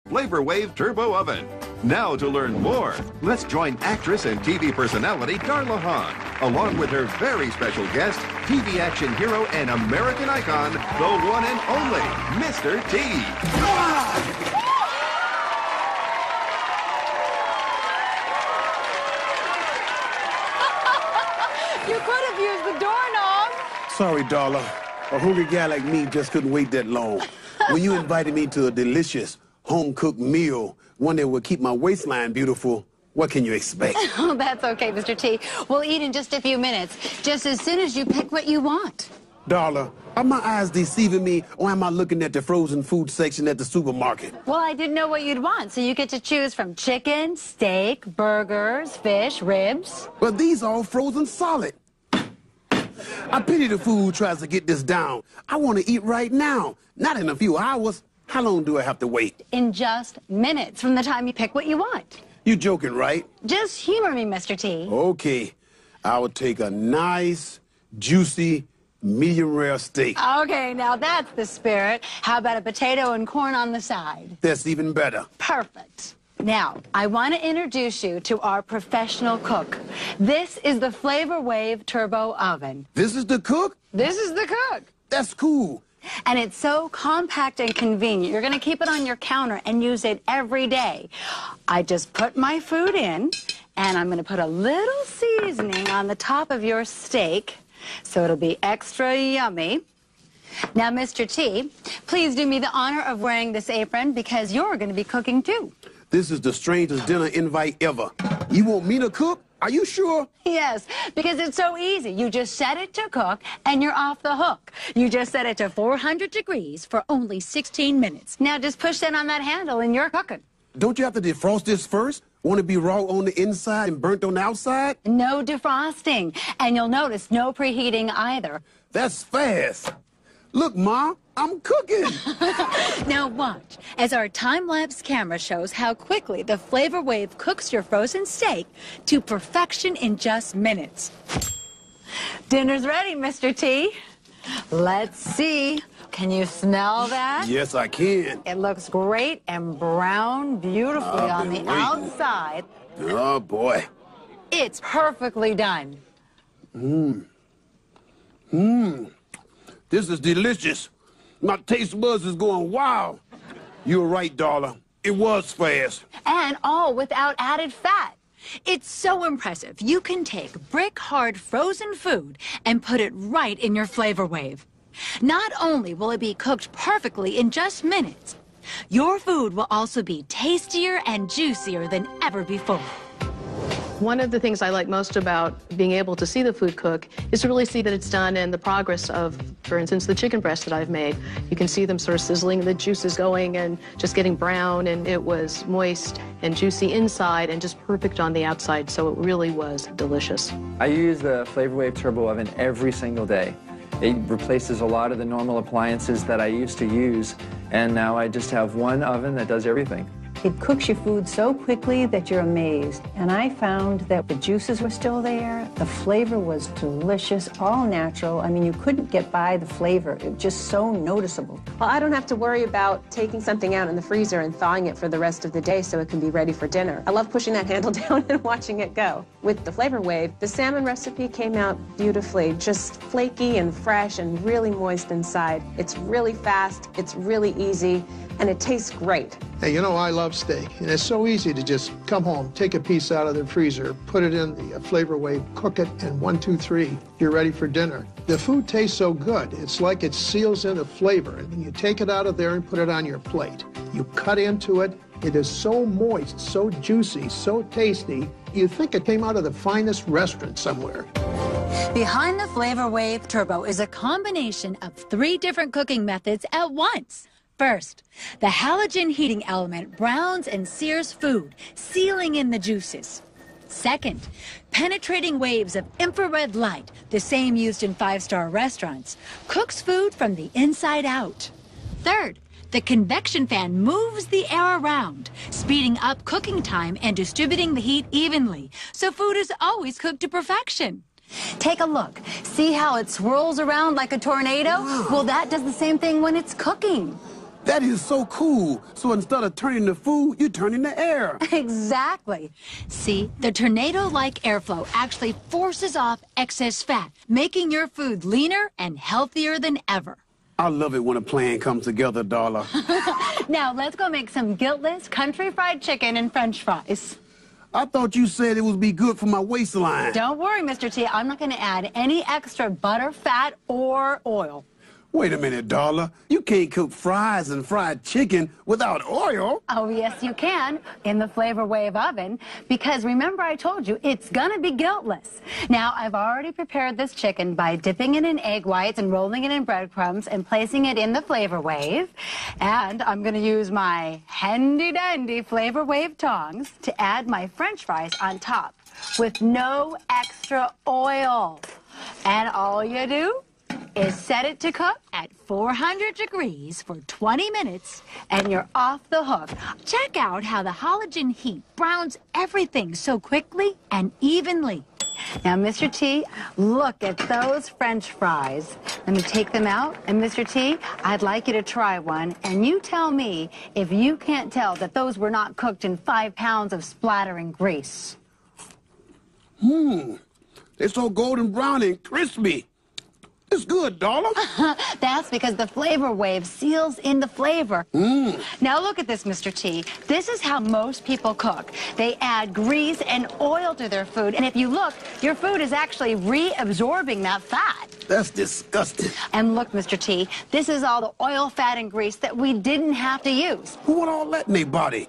Flavor Wave Turbo Oven. Now to learn more, let's join actress and TV personality Darla Hahn, along with her very special guest, TV action hero and American icon, the one and only Mr. T. You could have used the doorknob. Sorry, Darla. A hungry guy like me just couldn't wait that long. When you invited me to a delicious home-cooked meal, one that would keep my waistline beautiful, what can you expect? Oh, that's okay, Mr. T. We'll eat in just a few minutes, just as soon as you pick what you want. Darla, are my eyes deceiving me, or am I looking at the frozen food section at the supermarket? Well, I didn't know what you'd want, so you get to choose from chicken, steak, burgers, fish, ribs. Well, these are all frozen solid. I pity the fool who tries to get this down. I want to eat right now, not in a few hours. How long do I have to wait? In just minutes from the time you pick what you want. You joking, right? Just humor me, Mr. T. Okay. I would take a nice, juicy, medium rare steak. Okay, now that's the spirit. How about a potato and corn on the side? That's even better. Perfect. Now, I want to introduce you to our professional cook. This is the Flavor Wave Turbo Oven. This is the cook? This is the cook. That's cool. And it's so compact and convenient. You're going to keep it on your counter and use it every day. I just put my food in, and I'm going to put a little seasoning on the top of your steak, so it'll be extra yummy. Now, Mr. T, please do me the honor of wearing this apron, because you're going to be cooking, too. This is the strangest dinner invite ever. You want me to cook? Are you sure? Yes, because it's so easy. You just set it to cook, and you're off the hook. You just set it to 400 degrees for only 16 minutes. Now just push that on that handle, and you're cooking. Don't you have to defrost this first? Want it to be raw on the inside and burnt on the outside? No defrosting. And you'll notice no preheating either. That's fast. Look, Ma, I'm cooking. Now watch as our time-lapse camera shows how quickly the Flavor Wave cooks your frozen steak to perfection in just minutes. Dinner's ready, Mr. T. Let's see. Can you smell that? Yes, I can. It looks great and brown beautifully on the outside. Oh, boy. It's perfectly done. This is delicious. My taste buds is going wild. You're right, Darla. It was fast. And all without added fat. It's so impressive. You can take brick-hard frozen food and put it right in your Flavor Wave. Not only will it be cooked perfectly in just minutes, your food will also be tastier and juicier than ever before. One of the things I like most about being able to see the food cook is to really see that it's done and the progress of, for instance, the chicken breast that I've made. You can see them sort of sizzling, the juices going and just getting brown, and it was moist and juicy inside and just perfect on the outside, so it really was delicious. I use the Flavor Wave Turbo Oven every single day. It replaces a lot of the normal appliances that I used to use, and now I just have one oven that does everything. It cooks your food so quickly that you're amazed. And I found that the juices were still there. The flavor was delicious, all natural. I mean, you couldn't get by the flavor. It was just so noticeable. Well, I don't have to worry about taking something out in the freezer and thawing it for the rest of the day so it can be ready for dinner. I love pushing that handle down and watching it go. With the Flavor Wave, the salmon recipe came out beautifully, just flaky and fresh and really moist inside. It's really fast, it's really easy, and it tastes great. Hey, you know, I love steak, and it's so easy to just come home, take a piece out of the freezer, put it in the Flavor Wave, cook it, and 1, 2, 3, you're ready for dinner. The food tastes so good, it's like it seals in the flavor, and you take it out of there and put it on your plate. You cut into it, it is so moist, so juicy, so tasty, you think it came out of the finest restaurant somewhere. Behind the Flavor Wave Turbo is a combination of 3 different cooking methods at once. First, the halogen heating element browns and sears food, sealing in the juices. Second, penetrating waves of infrared light, the same used in 5-star restaurants, cooks food from the inside out. Third, the convection fan moves the air around, speeding up cooking time and distributing the heat evenly, so food is always cooked to perfection. Take a look. See how it swirls around like a tornado? Well, that does the same thing when it's cooking. That is so cool. So instead of turning the food, you turn in the air. Exactly. See, the tornado-like airflow actually forces off excess fat, making your food leaner and healthier than ever. I love it when a plan comes together, Darla. Now, let's go make some guiltless country fried chicken and French fries. I thought you said it would be good for my waistline. Don't worry, Mr. T. I'm not going to add any extra butter, fat, or oil. Wait a minute, Darla. You can't cook fries and fried chicken without oil. Oh, yes, you can, in the Flavor Wave oven, because remember I told you, it's gonna be guiltless. Now, I've already prepared this chicken by dipping it in egg whites and rolling it in breadcrumbs and placing it in the Flavor Wave. And I'm gonna use my handy-dandy Flavor Wave tongs to add my French fries on top with no extra oil. And all you do is set it to cook at 400 degrees for 20 minutes, and you're off the hook. Check out how the halogen heat browns everything so quickly and evenly. Now, Mr. T, look at those French fries. Let me take them out. And Mr. T, I'd like you to try one, and you tell me if you can't tell that those were not cooked in 5 pounds of splattering grease. They're so golden brown and crispy. It's good, Darla. That's because the Flavor Wave seals in the flavor. Now look at this, Mr. T. This is how most people cook. They add grease and oil to their food, and if you look, your food is actually reabsorbing that fat. That's disgusting. And look, Mr. T, this is all the oil, fat, and grease that we didn't have to use. Who want all that in their body?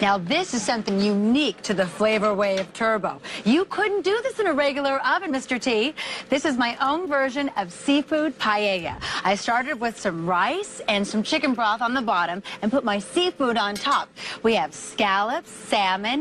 Now, this is something unique to the Flavor Wave Turbo. You couldn't do this in a regular oven, Mr. T. This is my own version of seafood paella. I started with some rice and some chicken broth on the bottom and put my seafood on top. We have scallops, salmon,